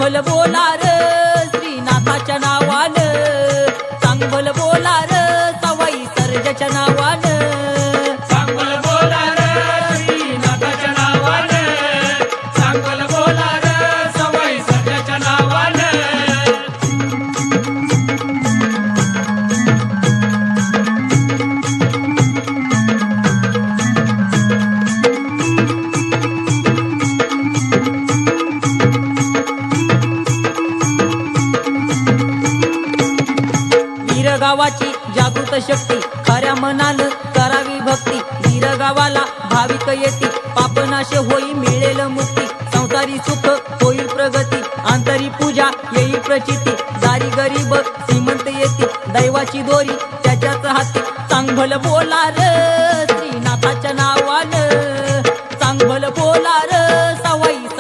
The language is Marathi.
चांगल बोला र श्रीनाथाच्या नावानं, चांगल बोला र सवाई सर्जाच्या नावानं, चांगल बोला रे श्रीनाथाच्या नावानं, चांगल बोला रे सवाई सर्जाच्या नावानं. वीरगावाची जागृत शक्ती, खऱ्या मनानं करावी भक्ती. वीरगावाला भाविक येती, पापनाश होई मिळेल मुक्ती. संसारी सुख होईल प्रगती, आंतरी पूजा येईल प्रचिती. दारी गरीब श्रीमंत येते, दैवाची दोरी त्याच्याच हाती. चांगल बोला रे